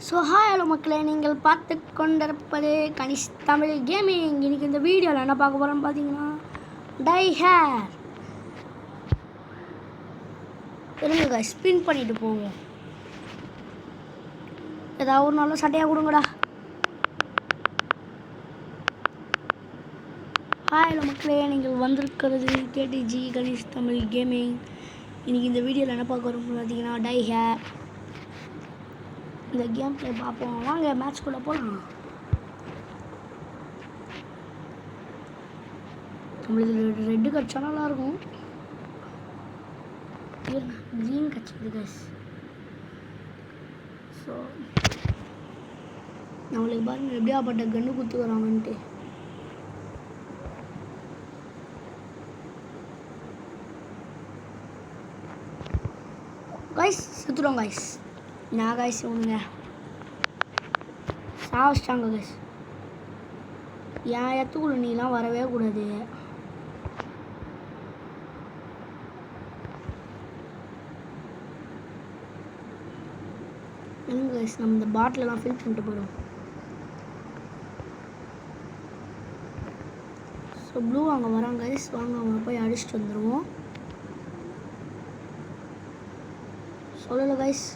So hi hello மக்களே, நீங்கள் பார்த்து கொண்டிருப்பது கனிஷ் தமிழ் கேமிங். இன்றைக்கி இந்த வீடியோவில் என்ன பார்க்க போகிறோன்னு பார்த்தீங்கன்னா டை ஹேர். இருங்க ஸ்பின் பண்ணிட்டு போவோம். ஏதாவது ஒரு நல்ல சட்டையாக கொடுங்கடா. ஹாய் ஹலோ மக்களே, நீங்கள் வந்திருக்கிறது கேடிஜி கனிஷ் தமிழ் கேமிங். இன்றைக்கி இந்த வீடியோவில் என்ன பார்க்க வரோம்னு பார்த்தீங்கன்னா டை ஹேர். இந்த கேம் பிளே பார்ப்போம். வாங்க மேட்ச்குள்ளே போகலாம். நம்மளுக்கு ரெட்டு கட்சா நல்லாயிருக்கும். Green கட்சிக்குது guys. ஸோ நம்மளுக்கு பாருங்கள் எப்படியாப்பட்ட கன்று குத்து வராங்கன்ட்டு. கைஸ் சுற்றுறோம் கைஸ். நான் கைஸ் ஒன்றுங்க சாவச்சிட்டாங்க கைஸ். என் இடத்துக்குள்ள நீலாம் வரவே கூடாது. இல்லைங்க கைஸ், நம்ம இந்த பாட்டிலெலாம் ஃபில் பண்ணிட்டு போகிறோம். ஸோ ப்ளூ அங்கே வராங்க கைஸ். வாங்க அவங்க போய் அடிச்சுட்டு வந்துடுவோம். சொல்லலை கைஸ்.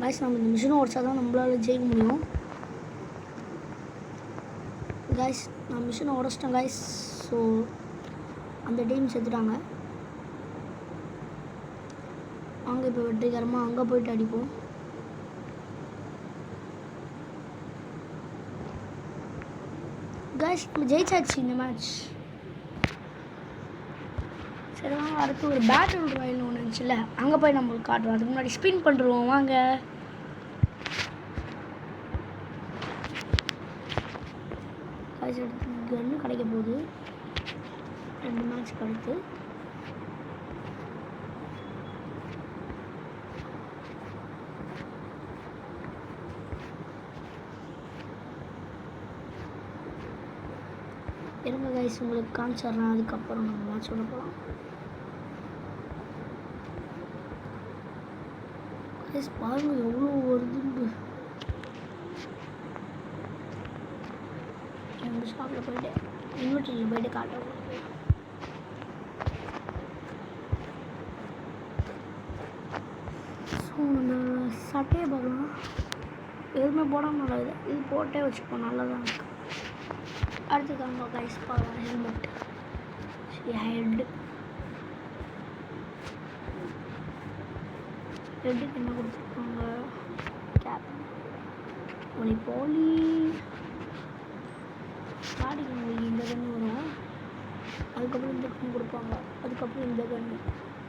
கைஸ் நம்ம இந்த மிஷினை உடச்சா தான் நம்மளால ஜெயிக்க முடியும். கைஸ் நான் மிஷினை உடச்சிட்டேன் கைஸ். ஸோ அந்த டீம் செத்துட்டாங்க. அங்கே இப்போ வெற்றிகரமாக அங்கே போயிட்டு அடிப்போம். கைஸ் நம்ம ஜெயிச்சாச்சு இந்த மேட்ச். சரி வாங்க, அடுத்து ஒரு பேட்டில் ராயல் ஒன்று இருந்துச்சுல்ல, அங்கே போய் நம்மளுக்கு காட்டுறோம். அதுக்கு முன்னாடி ஸ்பின் பண்ணுறோம் வாங்க. கைஸ் எடுத்து கன்று கிடைக்க போகுது 2 மேட்ச்க்கு அடுத்து. இருங்க கைஸ் உங்களுக்கு காமிச்சிட்றேன். அதுக்கப்புறம் நம்ம மேட்சோட போகலாம். கைஸ் பாருங்க எவ்வளோ வருதுன்னு. எங்கள் ஷாப்பில் போய்ட்டு இன்வெர்டரில் போய்ட்டு காட்டுறோம். ஸோ இந்த சட்டையை பார்க்கலாம். எதுவுமே போடாமல் நல்லது. இது போட்டே வச்சுப்போம், நல்லதாக இருக்கு. அடுத்து தாங்க கைஸ் பாருங்கள் ஹெல்மெட், ஹெட்டு. ஹெட்டுக்கு என்ன கொடுத்துருக்காங்க? கேப், ஒலி போலி. ஸ்டார்டிங் உங்களுக்கு இந்த கன்று வரும். அதுக்கப்புறம் இந்த கன்று கொடுப்பாங்க. அதுக்கப்புறம் இந்த கன்று.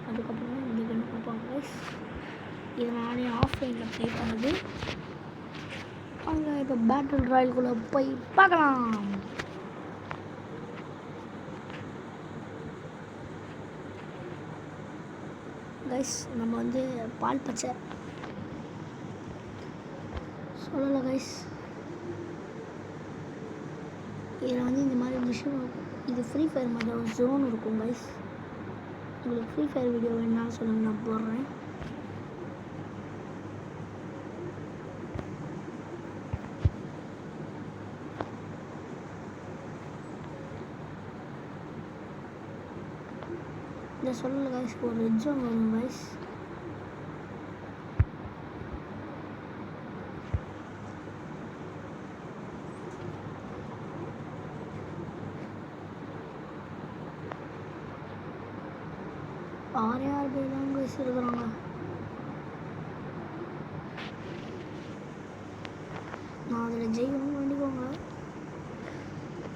அதுக்கப்புறம் இந்த கன்று கொடுப்பாங்க கைஸ். இது நானே ஆஃப்லைனில் ப்ளே பண்ணது. அங்கே இப்போ பேட்டில் ராயலுக்குள்ளே போய் பார்க்கலாம். கைஸ் நம்ம வந்து பால் பச்சை சொல்லலை கைஸ். இதில் வந்து இந்த மாதிரி மிஷின் இருக்கும். இது ஃப்ரீ ஃபயர் மாதிரி ஒரு ஜோன் இருக்கும் கைஸ். உங்களுக்கு ஃப்ரீ ஃபயர் வீடியோ வேணும்னாலும் சொல்லுங்கள், நான் போடுறேன். இந்த சொல்லலை கைஸ், ஒரு ரெட் ஜோன் வரும் கைஸ். ஆறு பேர் தான் கைஸ் இருக்கிறாங்க. நான் அதில் ஜெயிக்கணும்னு வேண்டிக்கோங்க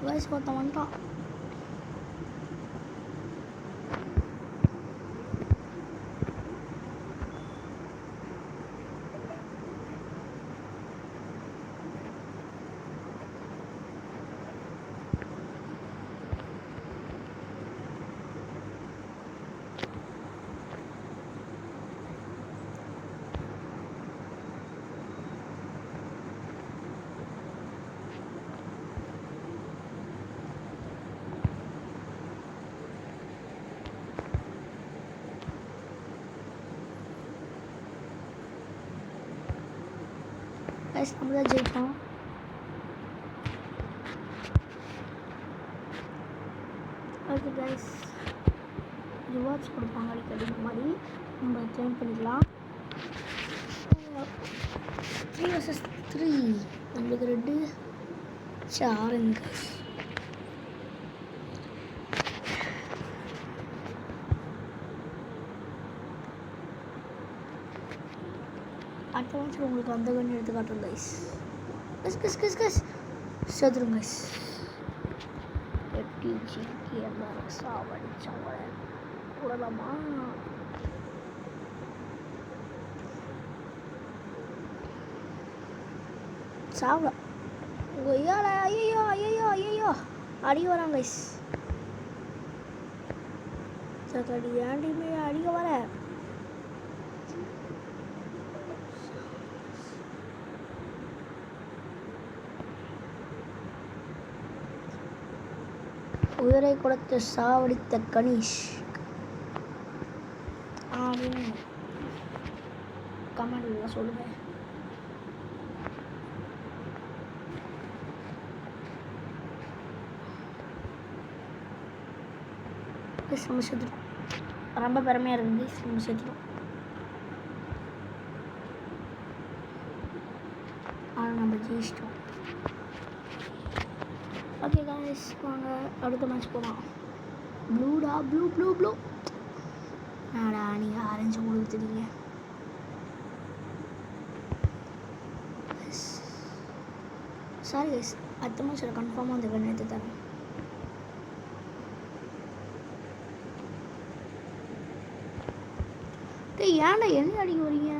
கைஸ். ஒருத்தன் வந்துட்டான். கைஸ் நம்ம தான் ஜெயிப்போம். ஓகே கைஸ், ரிவார்ட்ஸ் கொடுப்பாங்க அடிக்கடி. இந்த மாதிரி நம்ம ஜாயின் பண்ணிக்கலாம். 3 vs 3 நம்மளுக்கு ரெட்டு ஆரஞ்சு கைஸ். அடுத்த மேட்ச் உங்களுக்கு அந்த கண்ணு எடுத்து காட்டுறோம் கைஸ். கஸ் கஸ் கஸ் கஸ் செத்துரும் கைஸ். எட்டிஜிக்கு எல்லாரும் சாவடிச்சவங்க கூடலாமா? சாவல ஐயால. ஐயோ ஐயோ ஐயோ அடி வரான் கைஸ். சக்கடி ஏண்டிமே அடிக்க வர. உயிரை கொடுத்து சாவடித்த கணேஷ் அப்படின்னு கமெண்ட்ல சொல்லுங்க. நம்ம செத்துட்டோம். ரொம்ப பெருமையாக இருக்குது. நம்ம செத்துட்டோம். ஆனால் நம்ம ஜெயிச்சிட்டோம். ஓகே காய்ஸ், வாங்க அடுத்த மேட்ச் போகலாம். ப்ளூடா ப்ளூ ப்ளூ ப்ளூ. நாடா நீங்கள் ஆரஞ்சு கொடுத்துட்டீங்க. சாரி கைஸ், அடுத்த மேட்ச்சில் கன்ஃபார்மாக அந்த கண்ணை எடுத்து தரேன். ஏன்டா என்ன அடிக்க வரீங்க?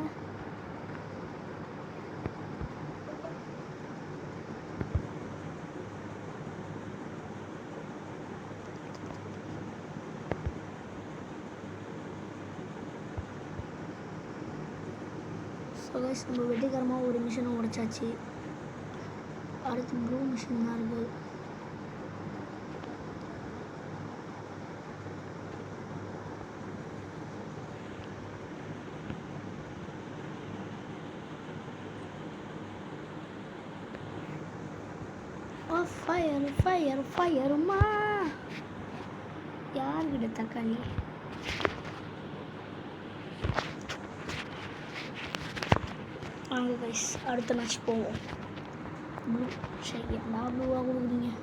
ஸோ கைஸ், நம்ம வெற்றிகரமாக ஒரு மிஷினை உடைச்சாச்சு. அடுத்து ப்ளூ மிஷின் தான் இருக்குது. ஃபயர் ஃபயர் ஃபயருமா யார்கிட்ட தக்காளி? வாங்க கைஸ் அடுத்த மேட்ச் போவோம். ப்ளூ சரி, என்ன ப்ளூவாக கொடுக்குறீங்க?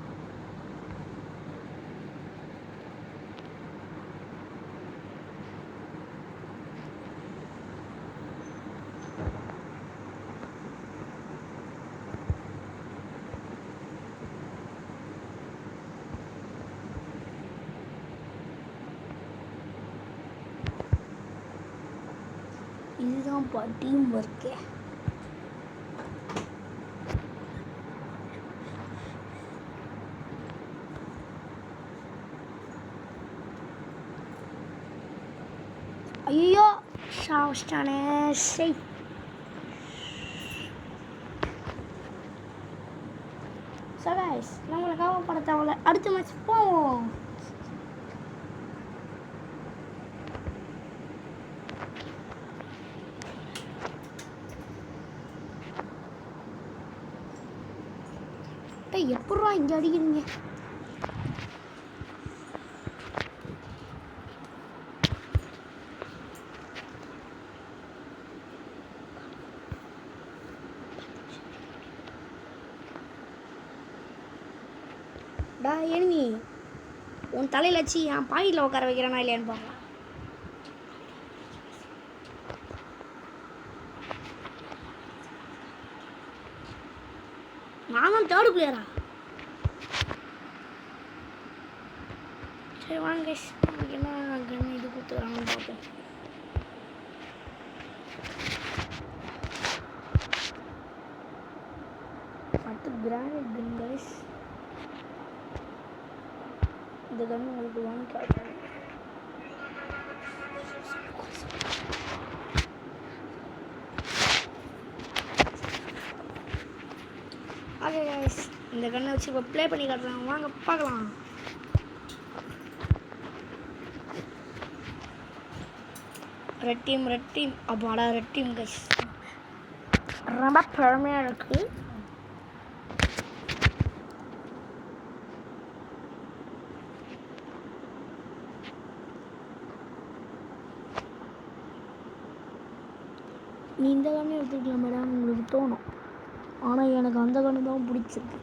இதுதான் டீம் ஒர்க்கு. ஐயோ சாவஸ்டானே. சரி சகாய்ஸ், நம்மளை காவப்பட தேவையில்ல. அடுத்த மேட்ச் போவோம். எப்படா இங்கே அடிக்கிறீங்க? டா எனிமி, உன் தலையில் வச்சு என் பாயிண்டில் உட்கார வைக்கிறானா இல்லையான்னு பாருங்க. நானும் தேர்டு பிளேயரா? சரி வாங்க கைஸ், நமக்கு என்ன கன் இது கொடுத்துக்கிறாங்கன்னு பார்ப்போம். அடுத்து கிரானைட் கன் கைஸ். இந்த கன் உங்களுக்கு வாங்கி காட்டுறேன். ஓகே கைஸ், இந்த கன்னை வச்சு இப்போ ப்ளே பண்ணி காட்டுறேன். வாங்க பார்க்கலாம். ரெட் டீம் அப்பாடா, ரெட் டீம் கைஸ். ரொம்ப பெருமையாக இருக்குது. நீ இந்த கண்ணு எடுத்துக்கலாம் மேடம் உங்களுக்கு தோணும், ஆனால் எனக்கு அந்த கண்ணு தான் பிடிச்சிருக்கு.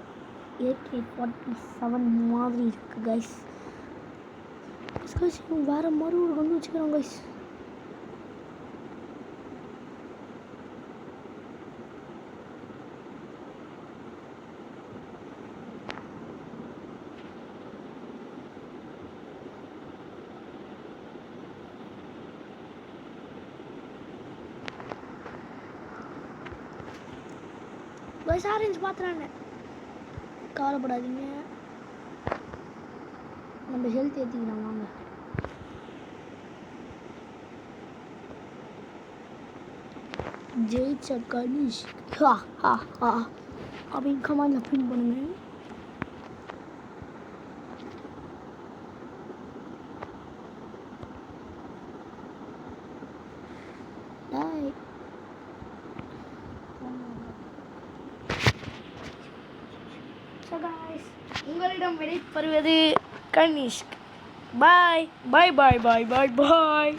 AK-47 மாதிரி இருக்குது கைஸ். வேறு மாதிரி ஒரு கண்ணு வச்சுக்கிறோம் கைஸ். கைஸ் ஆரஞ்சு பார்த்துறாங்க, கவலைப்படாதீங்க. நம்ம ஹெல்த் ஏற்றிக்கலாம் வாங்க. ஜெயிச்ச கணேஷ் ஹா ஹா ஹா அப்படின்னு கமெண்ட்ல பின் பண்ணுங்க. உங்களிடம் விடைபெறுவது கனிஷ்க். பாய் பாய் பாய் பாய் பாய் பாய்.